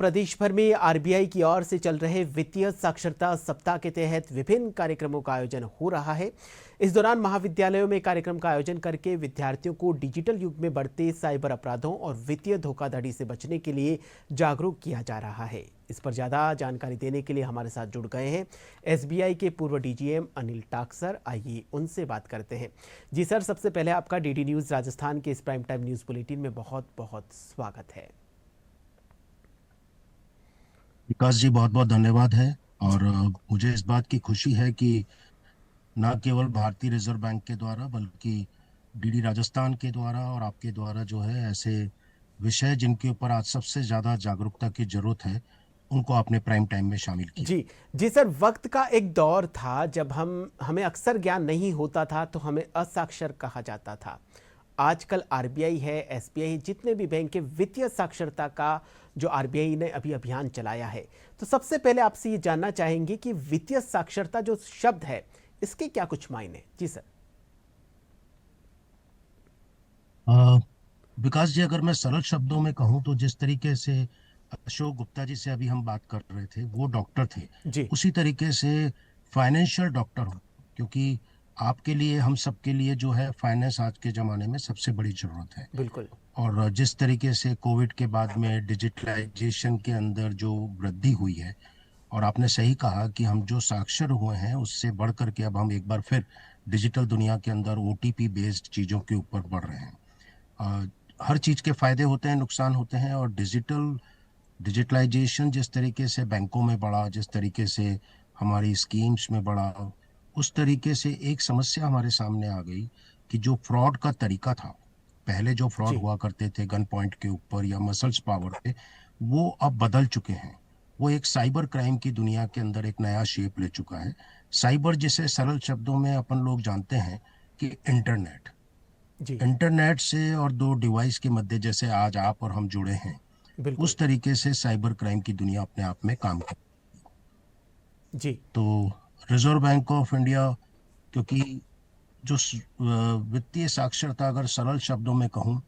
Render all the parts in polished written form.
प्रदेश भर में आरबीआई की ओर से चल रहे वित्तीय साक्षरता सप्ताह के तहत विभिन्न कार्यक्रमों का आयोजन हो रहा है। इस दौरान महाविद्यालयों में कार्यक्रम का आयोजन करके विद्यार्थियों को डिजिटल युग में बढ़ते साइबर अपराधों और वित्तीय धोखाधड़ी से बचने के लिए जागरूक किया जा रहा है। इस पर ज्यादा जानकारी देने के लिए हमारे साथ जुड़ गए हैं एसबीआई के पूर्व डीजीएम अनिल टाक्सर। आइए उनसे बात करते हैं। जी सर, सबसे पहले आपका डीडी न्यूज राजस्थान के इस प्राइम टाइम न्यूज बुलेटिन में बहुत बहुत स्वागत है। विकास जी, बहुत बहुत धन्यवाद है। और मुझे इस बात की खुशी है कि न केवल भारतीय रिजर्व बैंक के द्वारा बल्कि डीडी राजस्थान के द्वारा और आपके द्वारा जो है ऐसे विषय जिनके ऊपर आज सबसे ज्यादा जागरूकता की जरूरत है उनको आपने प्राइम टाइम में शामिल किया। जी सर, वक्त का एक दौर था जब हमें अक्सर ज्ञान नहीं होता था तो हमें असाक्षर कहा जाता था। आजकल आरबीआई है, एसबीआई है, जितने भी बैंक के वित्तीय साक्षरता का जो आरबीआई ने अभी अभियान चलाया है, तो सबसे पहले आपसे ये जानना चाहेंगे कि वित्तीय साक्षरता जो शब्द है इसके क्या कुछ मायने। जी सर। विकास जी, अगर मैं सरल शब्दों में कहूं तो जिस तरीके से अशोक गुप्ता जी से अभी हम बात कर रहे थे, वो डॉक्टर थे, जी उसी तरीके से फाइनेंशियल डॉक्टर हो, क्योंकि आपके लिए हम सबके लिए जो है फाइनेंस आज के ज़माने में सबसे बड़ी ज़रूरत है। बिल्कुल। और जिस तरीके से कोविड के बाद में डिजिटलाइजेशन के अंदर जो वृद्धि हुई है, और आपने सही कहा कि हम जो साक्षर हुए हैं उससे बढ़ करके अब हम एक बार फिर डिजिटल दुनिया के अंदर ओटीपी बेस्ड चीज़ों के ऊपर बढ़ रहे हैं। अ, हर चीज़ के फायदे होते हैं, नुकसान होते हैं। और डिजिटलाइजेशन जिस तरीके से बैंकों में बढ़ा, जिस तरीके से हमारी स्कीम्स में बढ़ा, उस तरीके से एक समस्या हमारे सामने आ गई कि जो फ्रॉड का तरीका था, पहले जो फ्रॉड जी हुआ करते थे गन पॉइंट के ऊपर या मसल्स पावर पे, वो अब बदल चुके हैं। वो एक साइबर क्राइम की दुनिया के अंदर एक नया शेप ले चुका है। साइबर, जिसे सरल शब्दों में अपन लोग जानते हैं कि इंटरनेट। जी इंटरनेट से और दो डिवाइस के मध्य जैसे आज आप और हम जुड़े हैं, बिल्कुल। उस तरीके से साइबर क्राइम की दुनिया अपने आप में काम कर। जी तो रिजर्व बैंक ऑफ इंडिया, क्योंकि जो वित्तीय साक्षरता अगर सरल शब्दों में कहूं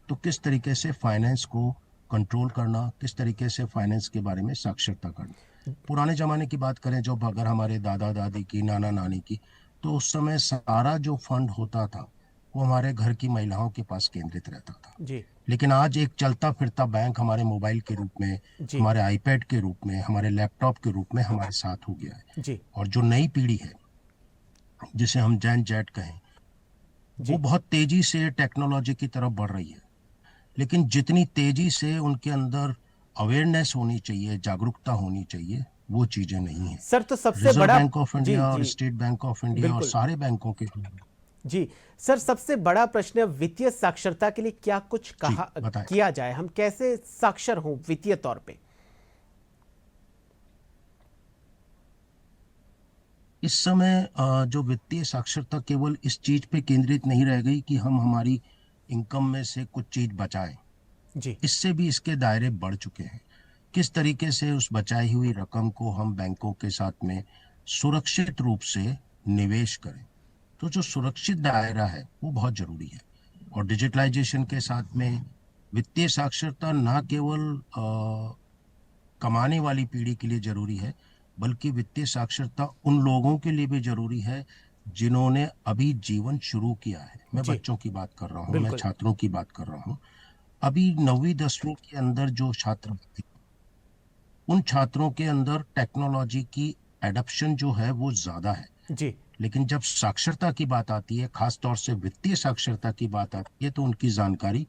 तो किस तरीके से फाइनेंस को कंट्रोल करना, किस तरीके से फाइनेंस के बारे में साक्षरता करना। पुराने जमाने की बात करें, जब अगर हमारे दादा दादी की, नाना नानी की, तो उस समय सारा जो फंड होता था वो हमारे घर की महिलाओं के पास केंद्रित रहता था। जी लेकिन आज एक चलता फिरता बैंक हमारे मोबाइल के रूप में, जी हमारे आईपैड के रूप में, हमारे लैपटॉप के रूप में हमारे साथ हो गया है। जी और जो नई पीढ़ी है, जिसे हम जैन जैट कहें, वो जी बहुत तेजी से टेक्नोलॉजी की तरफ बढ़ रही है। लेकिन जितनी तेजी से उनके अंदर अवेयरनेस होनी चाहिए, जागरूकता होनी चाहिए, वो चीजें नहीं है। सर, तो सबसे रिजर्व बड़ा। बैंक ऑफ जी इंडिया और जी स्टेट बैंक ऑफ इंडिया और बिल्कुल। सारे बैंकों के। जी सर, सबसे बड़ा प्रश्न वित्तीय साक्षरता के लिए क्या कुछ जी कहा बताएं। किया जाए, हम कैसे साक्षर हों वित्तीय तौर पे। इस समय जो वित्तीय साक्षरता केवल इस चीज पे केंद्रित नहीं रह गई कि हम हमारी इनकम में से कुछ चीज बचाएं। जी इससे भी इसके दायरे बढ़ चुके हैं। किस तरीके से उस बचाई हुई रकम को हम बैंकों के साथ में सुरक्षित रूप से निवेश करें। तो जो सुरक्षित दायरा है वो बहुत जरूरी है। और डिजिटलाइजेशन के साथ में वित्तीय साक्षरता ना केवल कमाने वाली पीढ़ी के लिए जरूरी है, बल्कि वित्तीय साक्षरता उन लोगों के लिए भी जरूरी है जिन्होंने अभी जीवन शुरू किया है। मैं जी बच्चों की बात कर रहा हूँ, मैं बिल्कुल। छात्रों की बात कर रहा हूँ। अभी 9वीं 10वीं के अंदर जो छात्र थे, उन छात्रों के अंदर टेक्नोलॉजी की एडप्शन जो है वो ज्यादा है। जी लेकिन जब साक्षरता की बात आती है, खास तौर से वित्तीय साक्षरता की बात आती है, तो उनकी जानकारी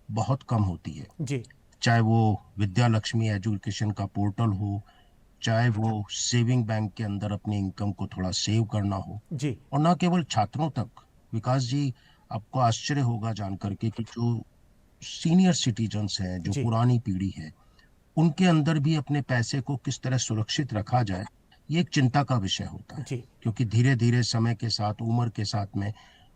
बहुत कम होती है। जी चाहे वो विद्या लक्ष्मी एजुकेशन का पोर्टल हो, चाहे वो सेविंग बैंक के अंदर अपनी इनकम को थोड़ा सेव करना हो। जी और ना केवल छात्रों तक, विकास जी, आपको आश्चर्य होगा जान करके कि जो सीनियर सिटीजन्स हैं, जो जी पुरानी पीढ़ी है, उनके अंदर भी अपने पैसे को किस तरह सुरक्षित रखा जाए, ये एक चिंता का विषय होता है। जी क्योंकि धीरे धीरे समय के साथ, उम्र के साथ में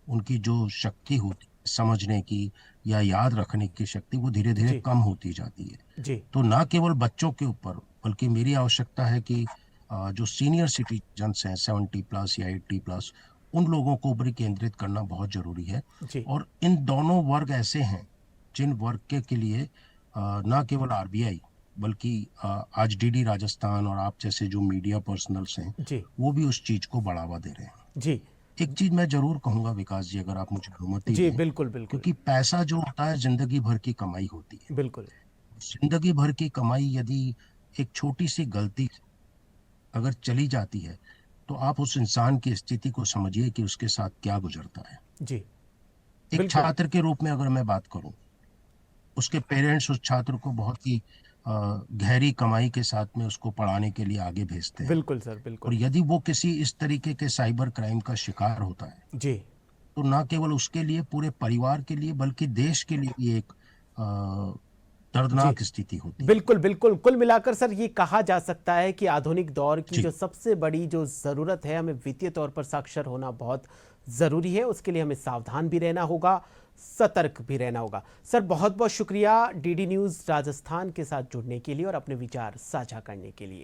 उनकी जो शक्ति होती है समझने की या याद रखने की शक्ति, वो धीरे धीरे जी कम होती जाती है। जी तो ना केवल बच्चों के ऊपर, बल्कि मेरी आवश्यकता है कि जो सीनियर सिटीजन्स हैं, 70+ या 80+, उन लोगों को ऊपर केंद्रित करना बहुत जरूरी है। जी और इन दोनों वर्ग ऐसे हैं जिन वर्ग के लिए ना केवल आरबीआई बल्कि आज डीडी राजस्थान और आप जैसे जो मीडिया पर्सनल्स हैं जी वो भी उस चीज को बढ़ावा दे रहे हैं। जी एक चीज मैं जरूर कहूंगा विकास जी, अगर आप मुझे अनुमति जी, दें, बिल्कुल बिल्कुल क्योंकि पैसा जो होता है जिंदगी भर की कमाई होती है। बिल्कुल। जिंदगी भर की कमाई यदि एक छोटी सी गलती अगर चली जाती है तो आप उस इंसान की स्थिति को समझिए कि उसके साथ क्या गुजरता है। जी एक बिल्कुल छात्र के रूप में अगर मैं बात करूं, उसके पेरेंट्स उस छात्र को बहुत ही गहरी कमाई के साथ में उसको पढ़ाने के लिए आगे भेजते हैं। बिल्कुल सर और बिल्कुल। यदि वो किसी इस तरीके के साइबर क्राइम का शिकार होता है जी तो ना केवल उसके लिए, पूरे परिवार के लिए, बल्कि देश के लिए भी एक जी दर्दनाक स्थिति होती है। बिल्कुल बिल्कुल, कुल मिलाकर सर ये कहा जा सकता है कि आधुनिक दौर की जी। जो सबसे बड़ी जो ज़रूरत है, हमें वित्तीय तौर पर साक्षर होना बहुत ज़रूरी है। उसके लिए हमें सावधान भी रहना होगा, सतर्क भी रहना होगा। सर बहुत बहुत शुक्रिया डीडी न्यूज़ राजस्थान के साथ जुड़ने के लिए और अपने विचार साझा करने के लिए।